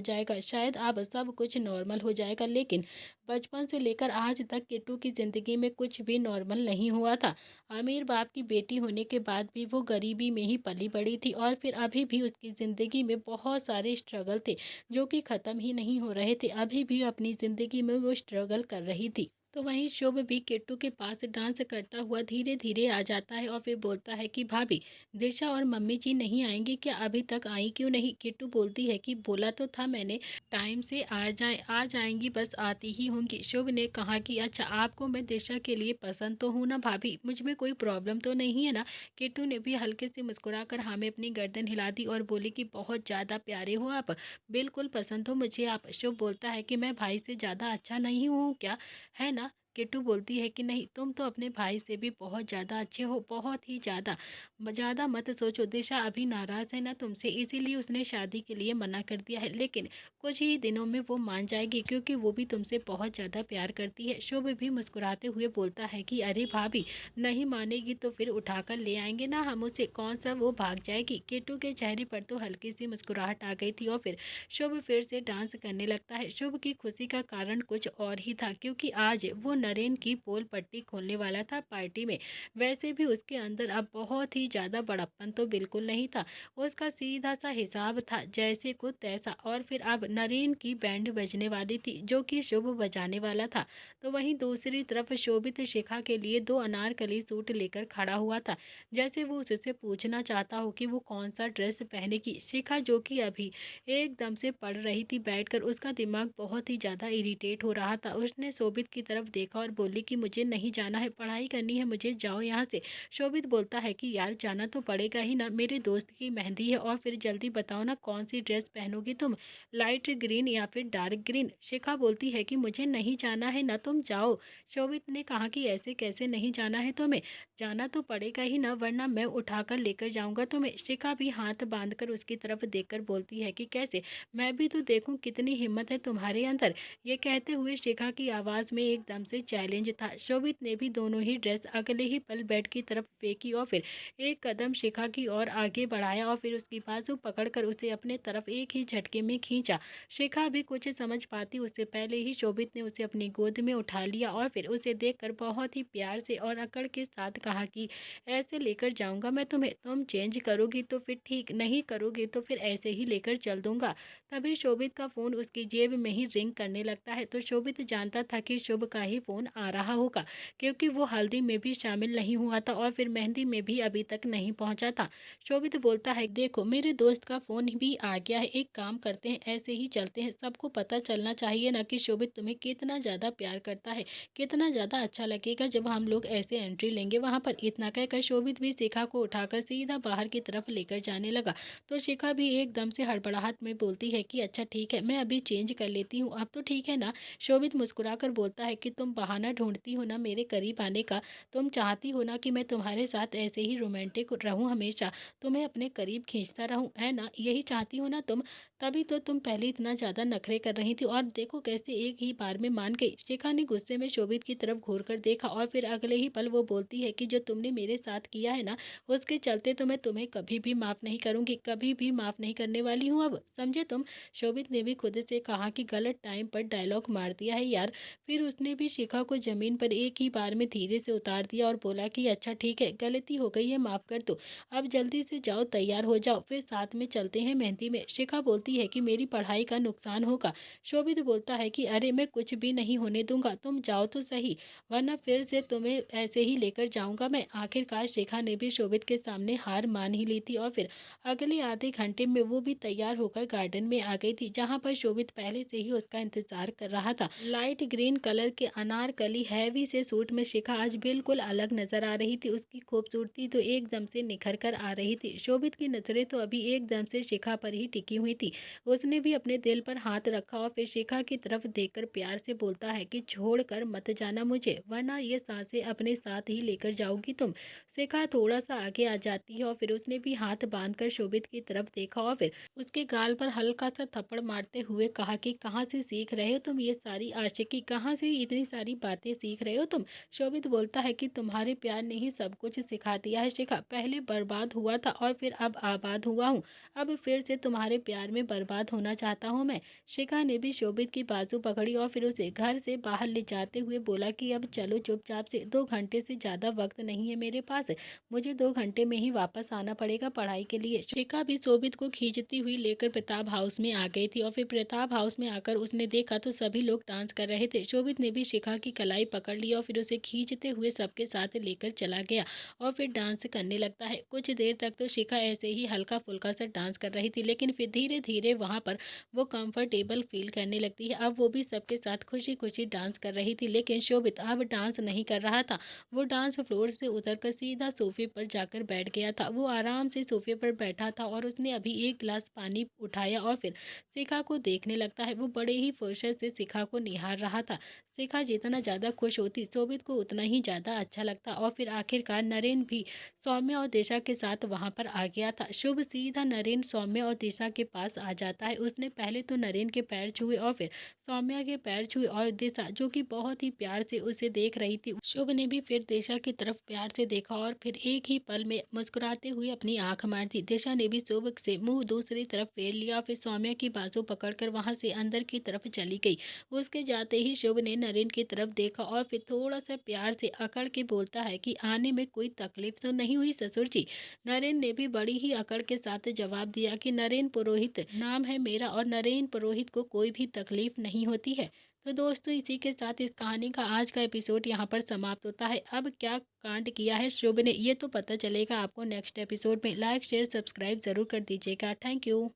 जाएगा, शायद अब सब कुछ नॉर्मल हो जाएगा। लेकिन बचपन से लेकर आज तक किट्टू की ज़िंदगी में कुछ भी नॉर्मल नहीं हुआ था। अमीर बाप की बेटी होने के बाद भी वो गरीबी में ही पली बड़ी थी और फिर अभी भी उसकी ज़िंदगी में बहुत सारे स्ट्रगल थे जो कि ख़त्म ही नहीं हो रहे थे। अभी भी अपनी ज़िंदगी में वो स्ट्रगल कर रही थी। तो वहीं शुभ भी किट्टू के पास डांस करता हुआ धीरे धीरे आ जाता है और फिर बोलता है कि भाभी, दिशा और मम्मी जी नहीं आएंगी क्या, अभी तक आई क्यों नहीं। किट्टू बोलती है कि बोला तो था मैंने टाइम से आ जाएंगी, बस आती ही होंगी। शुभ ने कहा कि अच्छा आपको मैं दिशा के लिए पसंद तो हूँ ना भाभी, मुझ में कोई प्रॉब्लम तो नहीं है ना। किट्टू ने भी हल्के से मुस्कुराकर हाँ में अपनी गर्दन हिला दी और बोली कि बहुत ज़्यादा प्यारे हो आप, बिल्कुल पसंद हो मुझे आप। शुभ बोलता है कि मैं भाई से ज़्यादा अच्छा नहीं हूँ क्या, है ना। किट्टू बोलती है कि नहीं, तुम तो अपने भाई से भी बहुत ज़्यादा अच्छे हो, बहुत ही ज़्यादा। ज़्यादा मत सोचो, दिशा अभी नाराज़ है ना तुमसे, इसीलिए उसने शादी के लिए मना कर दिया है, लेकिन कुछ ही दिनों में वो मान जाएगी क्योंकि वो भी तुमसे बहुत ज़्यादा प्यार करती है। शुभ भी मुस्कुराते हुए बोलता है कि अरे भाभी, नहीं मानेगी तो फिर उठाकर ले आएंगे ना हम उसे, कौन सा वो भाग जाएगी। किट्टू के चेहरे पर तो हल्की सी मुस्कुराहट आ गई थी और फिर शुभ फिर से डांस करने लगता है। शुभ की खुशी का कारण कुछ और ही था क्योंकि आज वो नरेन की पोल पट्टी खोलने वाला था पार्टी में। वैसे भी उसके अंदर अब बहुत ही ज़्यादा बड़प्पन तो बिल्कुल नहीं था, उसका सीधा सा हिसाब था जैसे को तैसा। और फिर अब नरेन की बैंड बजने वाली थी जो कि शुभ बजाने वाला था। तो वहीं दूसरी तरफ शोभित शिखा के लिए दो अनारकली सूट लेकर खड़ा हुआ था, जैसे वो उससे पूछना चाहता हो कि वो कौन सा ड्रेस पहनेगी। शिखा जो कि अभी एकदम से पढ़ रही थी बैठकर, उसका दिमाग बहुत ही ज़्यादा इरिटेट हो रहा था। उसने शोभित की तरफ देखा और बोली कि मुझे नहीं जाना है, पढ़ाई करनी है मुझे, जाओ यहाँ से। शोभित बोलता है कि यार जाना तो पड़ेगा ही ना, मेरे दोस्त की मेहंदी है, और फिर जल्दी बताओ ना कौन सी ड्रेस पहनोगी तुम, लाइट ग्रीन या फिर डार्क ग्रीन। शिखा बोलती है कि मुझे नहीं जाना है ना, तुम जाओ। शोभित ने कहा कि ऐसे कैसे नहीं जाना है तुम्हें, जाना तो पड़ेगा ही ना, वरना मैं उठाकर लेकर जाऊंगा तुम्हें। शिखा भी हाथ बांधकर उसकी तरफ देखकर बोलती है कि कैसे, मैं भी तो देखूं कितनी हिम्मत है तुम्हारे अंदर। ये कहते हुए शिखा की आवाज़ में एकदम से चैलेंज था। शोभित ने भी दोनों ही ड्रेस अगले ही पल बेड की तरफ फेंकी और फिर एक कदम शिखा की ओर आगे बढ़ाया और फिर उसकी बाजू पकड़कर उसे अपने तरफ एक ही झटके में खींचा। शिखा भी कुछ समझ पाती उससे पहले ही शोभित ने उसे अपनी गोद में उठा लिया और फिर उसे देखकर बहुत ही प्यार से और अकड़ के साथ कहा कि ऐसे लेकर जाऊंगा मैं तुम्हें, तुम चेंज करोगी तो फिर ठीक, नहीं करोगी तो फिर ऐसे ही लेकर चल दूंगा। तभी शोभित का फोन उसकी जेब में ही रिंग करने लगता है, तो शोभित जानता था कि शुभ का ही फोन आ रहा होगा क्योंकि वो हल्दी में भी शामिल नहीं हुआ था और फिर मेहंदी में भी अभी तक नहीं पहुंचा था। शोभित बोलता है देखो मेरे दोस्त का फोन भी आ गया है, एक काम करते हैं ऐसे ही चलते हैं, सबको पता चलना चाहिए ना कि शोभित तुम्हें कितना ज़्यादा प्यार करता है, कितना ज़्यादा अच्छा लगेगा जब हम लोग ऐसे एंट्री लेंगे वहाँ पर। इतना कहकर शोभित भी शिखा को उठाकर सीधा बाहर की तरफ लेकर जाने लगा। तो शिखा भी एकदम से हड़बड़ाहट में बोलती है कि अच्छा ठीक है, मैं अभी चेंज कर लेती हूँ, अब तो ठीक है ना। शोभित मुस्कुराकर बोलता है कि तुम बहाना ढूंढती हो ना मेरे करीब आने का, तुम चाहती हो ना कि मैं तुम्हारे साथ ऐसे ही रोमांटिक रहूं, हमेशा तुम्हें अपने करीब खींचता रहूं, है ना, यही चाहती हो ना तुम, तभी तो तुम पहले इतना ज़्यादा नखरे कर रही थी और देखो कैसे एक ही बार में मान गई। शिखा ने गुस्से में शोभित की तरफ घूर कर देखा और फिर अगले ही पल वो बोलती है कि जो तुमने मेरे साथ किया है ना, उसके चलते तो मैं तुम्हें कभी भी माफ़ नहीं करूंगी, कभी भी माफ़ नहीं करने वाली हूँ, अब समझे तुम। शोभित ने भी खुद से कहा कि गलत टाइम पर डायलॉग मार दिया है यार। फिर उसने भी शिखा को जमीन पर एक ही बार में धीरे से उतार दिया और बोला कि अच्छा ठीक है, गलती हो गई है, माफ़ कर दो, अब जल्दी से जाओ तैयार हो जाओ, फिर साथ में चलते हैं मेहंदी में। शिखा बोलती है कि मेरी पढ़ाई का नुकसान होगा। शोभित बोलता है कि अरे मैं कुछ भी नहीं होने दूंगा, तुम जाओ तो सही, वरना फिर से तुम्हें ऐसे ही लेकर जाऊंगा मैं। आखिरकार शिखा ने भी शोभित के सामने हार मान ही ली थी और फिर अगले आधे घंटे में वो भी तैयार होकर गार्डन में आ गई थी जहाँ पर शोभित पहले से ही उसका इंतजार कर रहा था। लाइट ग्रीन कलर के अनारकली हैवी से सूट में शिखा आज बिल्कुल अलग नजर आ रही थी, उसकी खूबसूरती तो एकदम से निखर कर आ रही थी। शोभित की नजरें तो अभी एकदम से शिखा पर ही टिकी हुई थी। उसने भी अपने दिल पर हाथ रखा और फिर शिखा की तरफ देखकर प्यार से बोलता है कि छोड़ कर मत जाना मुझे, वरना ये सांसें अपने साथ ही लेकर जाओगी तुम। शिखा थोड़ा सा आगे आ जाती है और फिर उसने भी हाथ बांधकर शोभित की तरफ देखा और फिर उसके गाल पर हल्का सा थप्पड़ मारते हुए कहा कि कहाँ से सीख रहे हो तुम ये सारी आशिकी, कहाँ से इतनी सारी बातें सीख रहे हो तुम। शोभित बोलता है कि तुम्हारे प्यार ने ही सब कुछ सिखा दिया है शिखा, पहले बर्बाद हुआ था और फिर अब आबाद हुआ हूँ, अब फिर से तुम्हारे प्यार में बर्बाद होना चाहता हूँ मैं। शिखा ने भी शोभित की बाजू पकड़ी और फिर उसे घर से बाहर ले जाते हुए बोला कि अब चलो चुपचाप से, 2 घंटे से ज़्यादा वक्त नहीं है मेरे पास, मुझे 2 घंटे में ही वापस आना पड़ेगा पढ़ाई के लिए। शिखा भी शोभित को खींचती हुई लेकर प्रताप हाउस में आ गई थी और फिर प्रताप हाउस में आकर उसने देखा तो सभी लोग डांस कर रहे थे। शोभित ने भी शिखा की कलाई पकड़ ली और फिर उसे खींचते हुए सबके साथ लेकर चला गया और फिर डांस करने लगता है। कुछ देर तक तो शिखा ऐसे ही हल्का फुल्का सा डांस कर रही थी, लेकिन फिर धीरे धीरे वहाँ पर वो कंफर्टेबल फील करने लगती है। अब वो भी सबके साथ खुशी खुशी डांस कर रही थी, लेकिन शोभित अब डांस नहीं कर रहा था। वो डांस फ्लोर से उतरकर सीधा सोफे पर जाकर बैठ गया था। वो आराम से सोफे पर बैठा था और उसने अभी एक गिलास पानी उठाया और फिर शिखा को देखने लगता है। वो बड़े ही फुर्सत से शिखा को निहार रहा था। शिखा जितना ज़्यादा खुश होती, शोभित को उतना ही ज़्यादा अच्छा लगता और फिर आखिरकार नरेन भी सौम्या और दिशा के साथ वहाँ पर आ गया था। शुभ सीधा नरेन सौम्या और दिशा के पास आ जाता है। उसने पहले तो नरेन के पैर छुए और फिर सौम्या के पैर छुए और दिशा जो कि बहुत ही प्यार से उसे देख रही थी, शुभ ने भी फिर दिशा की तरफ प्यार से देखा और फिर एक ही पल में मुस्कुराते हुए अपनी आंख मार दी। दिशा ने भी शुभ से मुंह दूसरी तरफ फेर लिया, फिर सौम्या की बाजू पकड़कर वहां से अंदर की तरफ चली गई। उसके जाते ही शुभ ने नरेन की तरफ देखा और फिर थोड़ा सा प्यार से अकड़ के बोलता है कि आने में कोई तकलीफ तो नहीं हुई ससुर जी। नरेन ने भी बड़ी ही अकड़ के साथ जवाब दिया कि नरेन पुरोहित नाम है मेरा और नरेन पुरोहित को कोई भी तकलीफ नहीं होती है। तो दोस्तों, इसी के साथ इस कहानी का आज का एपिसोड यहाँ पर समाप्त होता है। अब क्या कांड किया है शुभ ने, ये तो पता चलेगा आपको नेक्स्ट एपिसोड में। लाइक शेयर सब्सक्राइब जरूर कर दीजिएगा। Thank you.